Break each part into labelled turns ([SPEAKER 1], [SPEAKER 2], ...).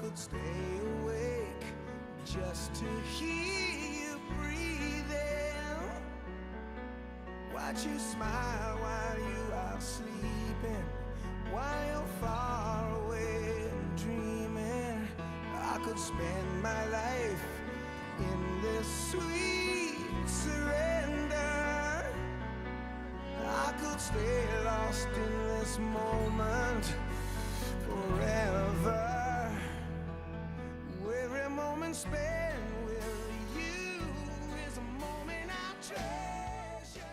[SPEAKER 1] could stay awake just to hear you breathing. Watch you smile while you are sleeping, while you're far away and dreaming. I could spend my life in this sweet surrender. I could stay lost in this moment forever. Every moment spent with you is a moment I treasure.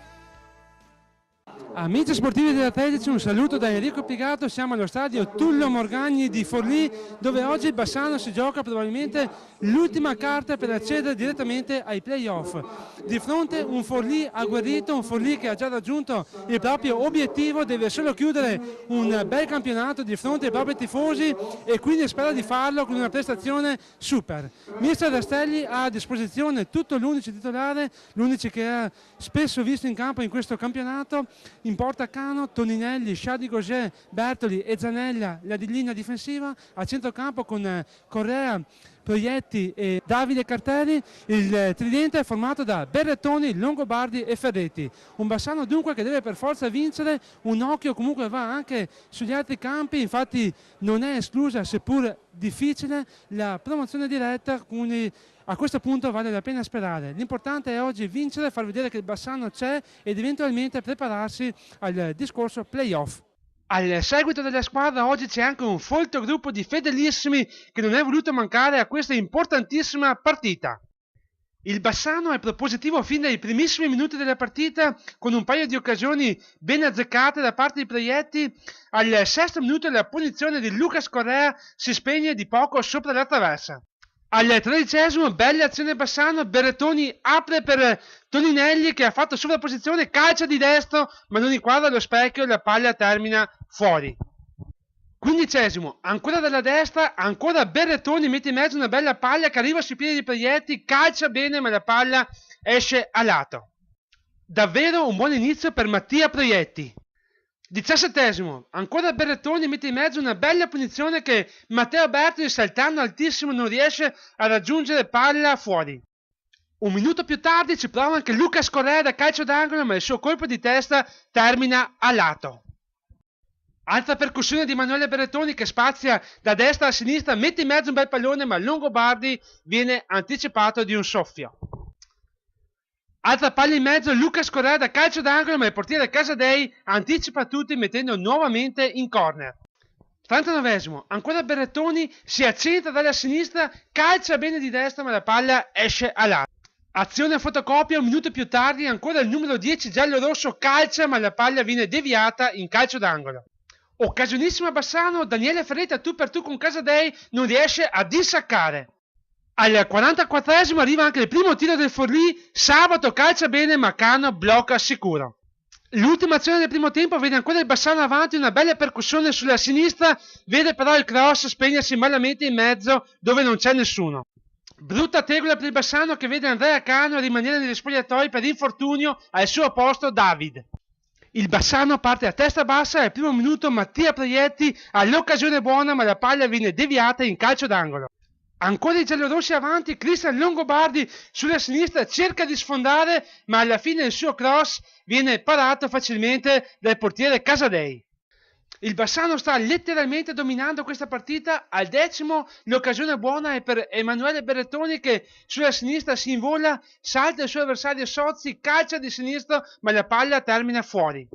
[SPEAKER 2] Amici sportivi dell'Atletici, un saluto da Enrico Pigato. Siamo allo stadio Tullio Morgagni di Forlì, dove oggi il Bassano si gioca probabilmente l'ultima carta per accedere direttamente ai playoff. Di fronte un Forlì agguerrito, un Forlì che ha già raggiunto il proprio obiettivo, deve solo chiudere un bel campionato di fronte ai propri tifosi e quindi spera di farlo con una prestazione super. Mister Rastelli ha a disposizione tutto l'11 titolare, l'11 che ha spesso visto in campo in questo campionato. In porta Cano, Toninelli, Shadi Gauger, Bertoli e Zanella, la di linea difensiva. A centrocampo con Correa, Proietti e Davide Cartelli. Il tridente è formato da Berrettoni, Longobardi e Ferretti. Un Bassano dunque che deve per forza vincere. Un occhio comunque va anche sugli altri campi, infatti non è esclusa, seppur difficile, la promozione diretta, quindi a questo punto vale la pena sperare. L'importante è oggi vincere, far vedere che il Bassano c'è ed eventualmente prepararsi al discorso playoff. Al seguito della squadra oggi c'è anche un folto gruppo di fedelissimi che non è voluto mancare a questa importantissima partita. Il Bassano è propositivo fin dai primissimi minuti della partita, con un paio di occasioni ben azzeccate da parte di Proietti. Al sesto minuto la punizione di Lucas Correa si spegne di poco sopra la traversa. Al 13esimo, bella azione Bassano, Berrettoni apre per Toninelli che ha fatto sovrapposizione, calcia di destro ma non inquadra lo specchio e la palla termina fuori. 15esimo, ancora dalla destra, ancora Berrettoni mette in mezzo una bella palla che arriva sui piedi di Proietti, calcia bene ma la palla esce a lato. Davvero un buon inizio per Mattia Proietti. 17esimo, ancora Berrettoni mette in mezzo una bella punizione che Matteo Bertoli, saltando altissimo, non riesce a raggiungere palla fuori. Un minuto più tardi ci prova anche Lucas Correa da calcio d'angolo, ma il suo colpo di testa termina a lato. Altra percussione di Emanuele Berrettoni che spazia da destra a sinistra, mette in mezzo un bel pallone, ma Longobardi viene anticipato di un soffio. Altra palla in mezzo, Lucas Correa da calcio d'angolo, ma il portiere Casadei anticipa tutti mettendo nuovamente in corner. 39esimo, ancora Berrettoni si accentra dalla sinistra, calcia bene di destra ma la palla esce a lato. Azione a fotocopia, un minuto più tardi, ancora il numero 10 giallo-rosso calcia ma la palla viene deviata in calcio d'angolo. Occasionissima Bassano, Daniele Ferretti a tu per tu con Casadei non riesce a dissaccare. Al 44esimo arriva anche il primo tiro del Forlì, Sabato calcia bene ma Cano blocca sicuro. L'ultima azione del primo tempo vede ancora il Bassano avanti, una bella percussione sulla sinistra, vede però il cross spegnersi malamente in mezzo dove non c'è nessuno. Brutta tegola per il Bassano che vede Andrea Cano rimanere negli spogliatoi per infortunio, al suo posto David. Il Bassano parte a testa bassa e al primo minuto Mattia Proietti ha l'occasione buona ma la palla viene deviata in calcio d'angolo. Ancora i giallorossi avanti, Cristian Longobardi sulla sinistra cerca di sfondare ma alla fine il suo cross viene parato facilmente dal portiere Casadei. Il Bassano sta letteralmente dominando questa partita. Al 10° l'occasione buona è per Emanuele Berrettoni che sulla sinistra si invola, salta il suo avversario Sozzi, calcia di sinistro ma la palla termina fuori.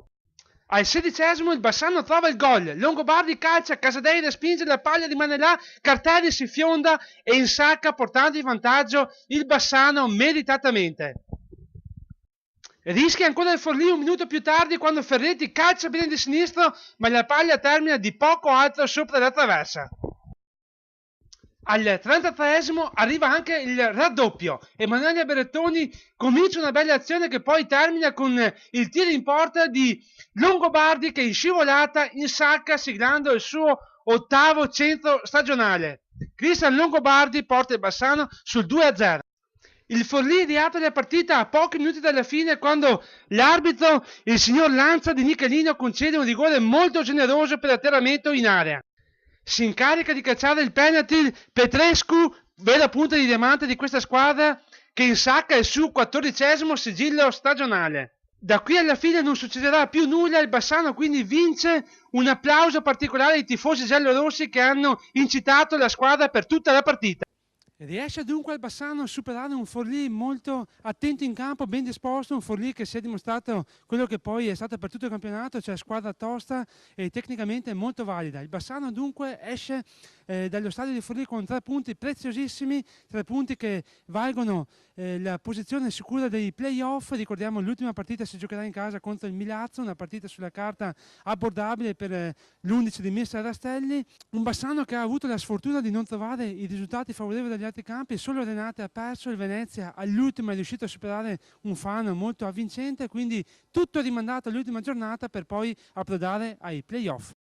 [SPEAKER 2] Al 16° il Bassano trova il gol, Longobardi calcia, Casadei respinge, la palla rimane là, Cartelli si fionda e insacca portando in vantaggio il Bassano meritatamente. Rischia ancora il Forlì un minuto più tardi quando Ferretti calcia bene di sinistro ma la palla termina di poco altro sopra la traversa. Al 33° arriva anche il raddoppio. Emanuele Berrettoni comincia una bella azione che poi termina con il tiro in porta di Longobardi che in scivolata insacca siglando il suo 8° centro stagionale. Cristian Longobardi porta il Bassano sul 2-0. Il Forlì riapre la partita a pochi minuti dalla fine quando l'arbitro, il signor Lanza di Nichelino, concede un rigore molto generoso per atterramento in area. Si incarica di cacciare il penalty Petrescu, vera punta di diamante di questa squadra, che insacca il suo 14° sigillo stagionale. Da qui alla fine non succederà più nulla, il Bassano quindi vince. Un applauso particolare ai tifosi giallorossi che hanno incitato la squadra per tutta la partita. Riesce dunque il Bassano a superare un Forlì molto attento in campo, ben disposto, un Forlì che si è dimostrato quello che poi è stato per tutto il campionato, cioè squadra tosta e tecnicamente molto valida. Il Bassano dunque esce dallo stadio di Forlì con 3 punti preziosissimi, 3 punti che valgono la posizione sicura dei playoff. Ricordiamo l'ultima partita si giocherà in casa contro il Milazzo, una partita sulla carta abbordabile per l'11 di Mister Rastelli. Un Bassano che ha avuto la sfortuna di non trovare i risultati favorevoli dagli altri campi, solo Renate ha perso, il Venezia all'ultimo è riuscito a superare un Fano molto avvincente, quindi tutto è rimandato all'ultima giornata per poi approdare ai playoff.